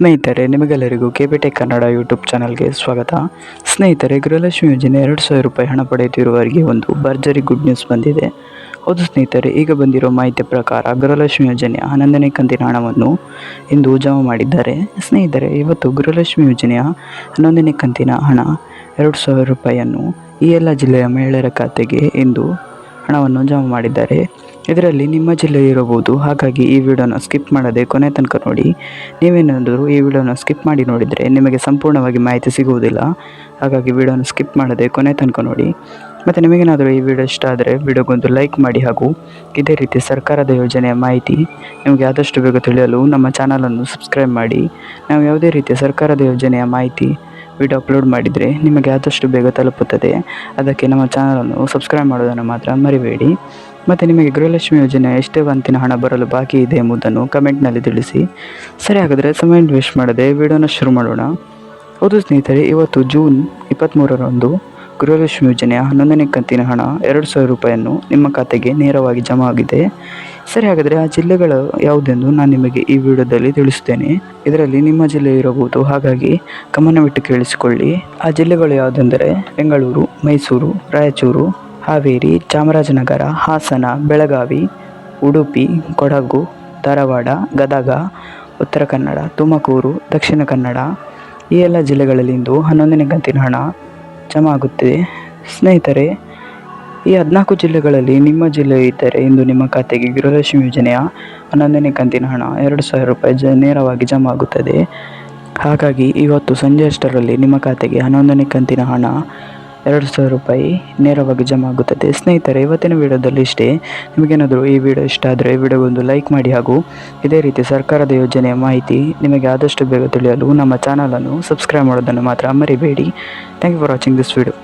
ಸ್ನೇಹಿತರೆ, ನಿಮಗೆಲ್ಲರಿಗೂ ಕೆಬಿಟೆಕ್ ಕನ್ನಡ ಯೂಟ್ಯೂಬ್ ಚಾನಲ್ಗೆ ಸ್ವಾಗತ. ಸ್ನೇಹಿತರೆ, ಗೃಹಲಕ್ಷ್ಮಿ ಯೋಜನೆ 2,000 ರೂಪಾಯಿ ಹಣ ಪಡೆಯುತ್ತಿರುವವರಿಗೆ ಒಂದು ಭರ್ಜರಿ ಗುಡ್ ನ್ಯೂಸ್ ಬಂದಿದೆ. ಹೌದು ಸ್ನೇಹಿತರೆ, ಈಗ ಬಂದಿರೋ ಮಾಹಿತಿ ಪ್ರಕಾರ ಗೃಹಲಕ್ಷ್ಮಿ ಯೋಜನೆಯ 11ನೇ ಕಂತಿನ ಹಣವನ್ನು ಇಂದು ಜಮಾ ಮಾಡಿದ್ದಾರೆ. ಸ್ನೇಹಿತರೆ, ಇವತ್ತು ಗೃಹಲಕ್ಷ್ಮಿ ಯೋಜನೆಯ 11ನೇ ಕಂತಿನ ಹಣ 2,000 ರೂಪಾಯಿಯನ್ನು ಈ ಎಲ್ಲ ಜಿಲ್ಲೆಯ ಮಹಿಳೆಯರ ಖಾತೆಗೆ ಇಂದು ಹಣವನ್ನು ಜಮಾ ಮಾಡಿದ್ದಾರೆ. ಇದರಲ್ಲಿ ನಿಮ್ಮ ಜಿಲ್ಲೆ ಇರಬಹುದು. ಹಾಗಾಗಿ ಈ ವಿಡಿಯೋನ ಸ್ಕಿಪ್ ಮಾಡದೆ ಕೊನೆ ತನಕ ನೋಡಿ. ನೀವೇನಾದರೂ ಈ ವಿಡಿಯೋನ ಸ್ಕಿಪ್ ಮಾಡಿ ನೋಡಿದರೆ ನಿಮಗೆ ಸಂಪೂರ್ಣವಾಗಿ ಮಾಹಿತಿ ಸಿಗುವುದಿಲ್ಲ. ಹಾಗಾಗಿ ವಿಡಿಯೋನ ಸ್ಕಿಪ್ ಮಾಡದೆ ಕೊನೆ ತನಕ ನೋಡಿ. ಮತ್ತು ನಿಮಗೇನಾದರೂ ಈ ವಿಡಿಯೋ ಇಷ್ಟ ಆದರೆ ವಿಡಿಯೋಗೊಂದು ಲೈಕ್ ಮಾಡಿ, ಹಾಗೂ ಇದೇ ರೀತಿ ಸರ್ಕಾರದ ಯೋಜನೆಯ ಮಾಹಿತಿ ನಿಮಗೆ ಆದಷ್ಟು ಬೇಗ ತಿಳಿಯಲು ನಮ್ಮ ಚಾನಲನ್ನು ಸಬ್ಸ್ಕ್ರೈಬ್ ಮಾಡಿ. ನಾವು ಯಾವುದೇ ರೀತಿಯ ಸರ್ಕಾರದ ಯೋಜನೆಯ ಮಾಹಿತಿ ವಿಡಿಯೋ ಅಪ್ಲೋಡ್ ಮಾಡಿದರೆ ನಿಮಗೆ ಆದಷ್ಟು ಬೇಗ ತಲುಪುತ್ತದೆ. ಅದಕ್ಕೆ ನಮ್ಮ ಚಾನಲನ್ನು ಸಬ್ಸ್ಕ್ರೈಬ್ ಮಾಡೋದನ್ನು ಮಾತ್ರ ಮರಿಬೇಡಿ. ಮತ್ತು ನಿಮಗೆ ಗೃಹಲಕ್ಷ್ಮಿ ಯೋಜನೆ ಎಷ್ಟೇ ಕಂತಿನ ಹಣ ಬರಲು ಬಾಕಿ ಇದೆ ಎಂಬುದನ್ನು ಕಮೆಂಟ್ನಲ್ಲಿ ತಿಳಿಸಿ. ಸರಿ, ಹಾಗಾದರೆ ಸಮಯ ವೇಸ್ಟ್ ಮಾಡದೆ ವಿಡಿಯೋನ ಶುರು ಮಾಡೋಣ. ಹೌದು ಸ್ನೇಹಿತರೆ, ಇವತ್ತು ಜೂನ್ 23ರಂದು ಗೃಹಲಕ್ಷ್ಮಿ ಯೋಜನೆಯ 11ನೇ ಕಂತಿನ ಹಣ 2,000 ರೂಪಾಯಿಯನ್ನು ನಿಮ್ಮ ಖಾತೆಗೆ ನೇರವಾಗಿ ಜಮಾ ಆಗಿದೆ. ಸರಿ, ಹಾಗಾದರೆ ಆ ಜಿಲ್ಲೆಗಳು ಯಾವುದೆಂದು ನಾನು ನಿಮಗೆ ಈ ವಿಡಿಯೋದಲ್ಲಿ ತಿಳಿಸುತ್ತೇನೆ. ಇದರಲ್ಲಿ ನಿಮ್ಮ ಜಿಲ್ಲೆ ಇರಬಹುದು. ಹಾಗಾಗಿ ಗಮನವಿಟ್ಟು ಕೇಳಿಸಿಕೊಳ್ಳಿ. ಆ ಜಿಲ್ಲೆಗಳು ಯಾವುದೆಂದರೆ ಬೆಂಗಳೂರು, ಮೈಸೂರು, ರಾಯಚೂರು, ಹಾವೇರಿ, ಚಾಮರಾಜನಗರ, ಹಾಸನ, ಬೆಳಗಾವಿ, ಉಡುಪಿ, ಕೊಡಗು, ಧಾರವಾಡ, ಗದಗ, ಉತ್ತರ ಕನ್ನಡ, ತುಮಕೂರು, ದಕ್ಷಿಣ ಕನ್ನಡ, ಈ ಎಲ್ಲ ಜಿಲ್ಲೆಗಳಲ್ಲಿ ಇಂದು 11ನೇ ಕಂತಿನ ಹಣ ಜಮಾ ಆಗುತ್ತಿದೆ. ಸ್ನೇಹಿತರೆ, ಈ 14 ಜಿಲ್ಲೆಗಳಲ್ಲಿ ನಿಮ್ಮ ಜಿಲ್ಲೆ ಇದ್ದರೆ ಇಂದು ನಿಮ್ಮ ಖಾತೆಗೆ ಗೃಹಲಕ್ಷ್ಮಿ ಯೋಜನೆಯ 11ನೇ ಕಂತಿನ ಹಣ 2,000 ರೂಪಾಯಿ ನೇರವಾಗಿ ಜಮಾ ಆಗುತ್ತದೆ. ಹಾಗಾಗಿ ಇವತ್ತು ಸಂಜೆ ಅಷ್ಟರಲ್ಲಿ ನಿಮ್ಮ ಖಾತೆಗೆ 11ನೇ ಕಂತಿನ ಹಣ 2,000 ರೂಪಾಯಿ ನೇರವಾಗಿ ಜಮಾ ಆಗುತ್ತದೆ. ಸ್ನೇಹಿತರೆ, ಇವತ್ತಿನ ವಿಡಿಯೋದಲ್ಲಿ ಇಷ್ಟೇ. ನಿಮಗೇನಾದರೂ ಈ ವಿಡಿಯೋ ಇಷ್ಟ ಆದರೆ ವಿಡಿಯೋಗೊಂದು ಲೈಕ್ ಮಾಡಿ, ಹಾಗೂ ಇದೇ ರೀತಿ ಸರ್ಕಾರದ ಯೋಜನೆಯ ಮಾಹಿತಿ ನಿಮಗೆ ಆದಷ್ಟು ಬೇಗ ತಿಳಿಯಲು ನಮ್ಮ ಚಾನಲನ್ನು ಸಬ್ಸ್ಕ್ರೈಬ್ ಮಾಡೋದನ್ನು ಮಾತ್ರ ಮರಿಬೇಡಿ. Thank you for watching this video.